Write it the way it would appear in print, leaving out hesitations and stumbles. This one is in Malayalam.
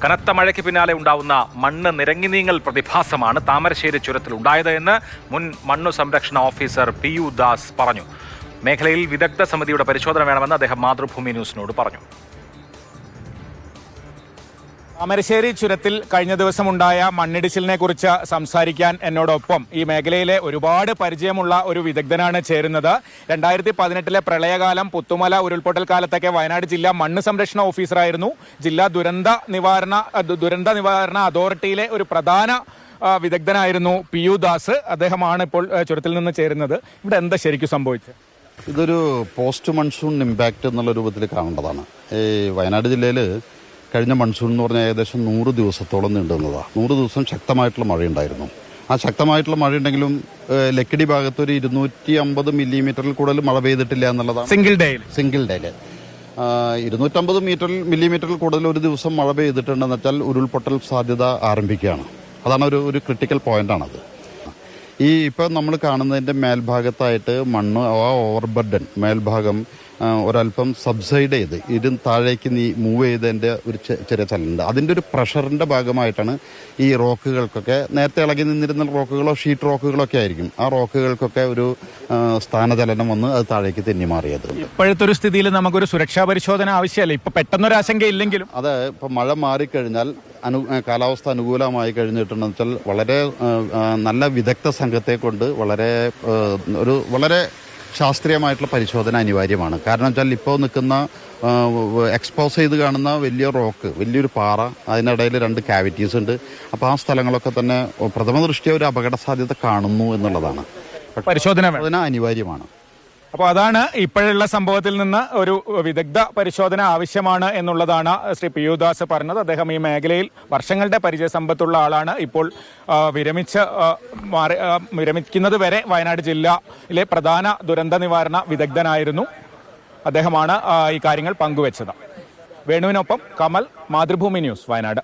കനത്ത മഴയ്ക്ക് പിന്നാലെ ഉണ്ടാവുന്ന മണ്ണ് നിരങ്ങി നീങ്ങൽ പ്രതിഭാസമാണ് താമരശ്ശേരി ചുരത്തിൽ ഉണ്ടായത് എന്ന് മുൻ മണ്ണു സംരക്ഷണ ഓഫീസർ PU ദാസ് പറഞ്ഞു. മേഖലയിൽ വിദഗ്ധ സമിതിയുടെ പരിശോധന വേണമെന്ന് അദ്ദേഹം മാതൃഭൂമി ന്യൂസിനോട് പറഞ്ഞു. താമരശ്ശേരി ചുരത്തിൽ കഴിഞ്ഞ ദിവസം ഉണ്ടായ മണ്ണിടിച്ചിലിനെ കുറിച്ച് സംസാരിക്കാൻ എന്നോടൊപ്പം ഈ മേഖലയിലെ ഒരുപാട് പരിചയമുള്ള ഒരു വിദഗ്ധനാണ് ചേരുന്നത്. 2018 പ്രളയകാലം പുത്തുമല ഉരുൾപൊട്ടൽ കാലത്തൊക്കെ വയനാട് ജില്ലാ മണ്ണ് സംരക്ഷണ ഓഫീസറായിരുന്നു. ജില്ലാ ദുരന്ത നിവാരണ അതോറിറ്റിയിലെ ഒരു പ്രധാന വിദഗ്ധനായിരുന്നു PU ദാസ്. അദ്ദേഹമാണ് ഇപ്പോൾ ചുരത്തിൽ നിന്ന് ചേരുന്നത്. ഇവിടെ എന്താ ശരിക്കും സംഭവിച്ചത്? ഇതൊരു പോസ്റ്റ് മൺസൂൺ ഇമ്പാക്റ്റ് എന്നുള്ള രൂപത്തിൽ കാണേണ്ടതാണ്. ഈ വയനാട് ജില്ലയിൽ കഴിഞ്ഞ മൺസൂൺ എന്ന് പറഞ്ഞാൽ ഏകദേശം 100 ദിവസത്തോളം നീണ്ടുന്നതാണ്. 100 ദിവസം ശക്തമായിട്ടുള്ള മഴയുണ്ടായിരുന്നു. ആ ശക്തമായിട്ടുള്ള മഴയുണ്ടെങ്കിലും ലക്കിടി ഭാഗത്ത് ഒരു 250 മില്ലിമീറ്ററിൽ കൂടുതൽ മഴ പെയ്തിട്ടില്ല എന്നുള്ളതാണ്. സിംഗിൾ ഡേയിൽ 250 മില്ലിമീറ്ററിൽ കൂടുതൽ ഒരു ദിവസം മഴ പെയ്തിട്ടുണ്ടെന്ന് വെച്ചാൽ ഉരുൾപൊട്ടൽ സാധ്യത ആരംഭിക്കുകയാണ്. അതാണ് ഒരു ക്രിട്ടിക്കൽ പോയിന്റാണത്. ഈ ഇപ്പം നമ്മൾ കാണുന്നതിൻ്റെ മേൽഭാഗത്തായിട്ട് മണ്ണ് ഓവർബർഡൻ മേൽഭാഗം ഒരല്പം സബ്സൈഡ് ചെയ്ത് താഴേക്ക് മൂവ് ചെയ്തതിൻ്റെ ഒരു ചെറിയ ചലനുണ്ട്. അതിൻ്റെ ഒരു പ്രഷറിൻ്റെ ഭാഗമായിട്ടാണ് ഈ റോക്കുകൾക്കൊക്കെ നേരത്തെ ഇളകി നിന്നിരുന്ന റോക്കുകളോ ഷീറ്റ് റോക്കുകളോ ഒക്കെ ആയിരിക്കും. ആ റോക്കുകൾക്കൊക്കെ ഒരു സ്ഥാനചലനം വന്ന് അത് താഴേക്ക് തെന്നി മാറിയത്. ഇപ്പോഴത്തെ ഒരു സ്ഥിതിയിൽ നമുക്കൊരു സുരക്ഷാ പരിശോധന ആവശ്യമല്ല. ഇപ്പൊ പെട്ടെന്നൊരു ആശങ്കയില്ലെങ്കിലും അത് ഇപ്പം മഴ മാറിക്കഴിഞ്ഞാൽ കാലാവസ്ഥ അനുകൂലമായി കഴിഞ്ഞിട്ടുണ്ടെന്ന് വെച്ചാൽ വളരെ നല്ല വിദഗ്ധ സംഘത്തെ കൊണ്ട് വളരെ ശാസ്ത്രീയമായിട്ടുള്ള പരിശോധന അനിവാര്യമാണ്. കാരണം വെച്ചാൽ ഇപ്പോൾ നിൽക്കുന്ന എക്സ്പോസ് ചെയ്ത് കാണുന്ന വലിയൊരു പാറ, അതിനിടയിൽ 2 കാവിറ്റീസ് ഉണ്ട്. അപ്പോൾ ആ സ്ഥലങ്ങളൊക്കെ തന്നെ പ്രഥമ ദൃഷ്ടിയ ഒരു അപകട സാധ്യത കാണുന്നു എന്നുള്ളതാണ്. പരിശോധന അനിവാര്യമാണ്. അപ്പോൾ അതാണ് ഇപ്പോഴുള്ള സംഭവത്തിൽ നിന്ന് ഒരു വിദഗ്ധ പരിശോധന ആവശ്യമാണ് എന്നുള്ളതാണ് ശ്രീ PU ദാസ് പറഞ്ഞത്. അദ്ദേഹം ഈ മേഖലയിൽ വർഷങ്ങളുടെ പരിചയസമ്പത്തുള്ള ആളാണ്. ഇപ്പോൾ വിരമിക്കുന്നത് വരെ വയനാട് ജില്ലയിലെ പ്രധാന ദുരന്ത നിവാരണ വിദഗ്ധനായിരുന്നു. അദ്ദേഹമാണ് ഈ കാര്യങ്ങൾ പങ്കുവച്ചത്. വേണുവിനൊപ്പം കമൽ, മാതൃഭൂമി ന്യൂസ്, വയനാട്.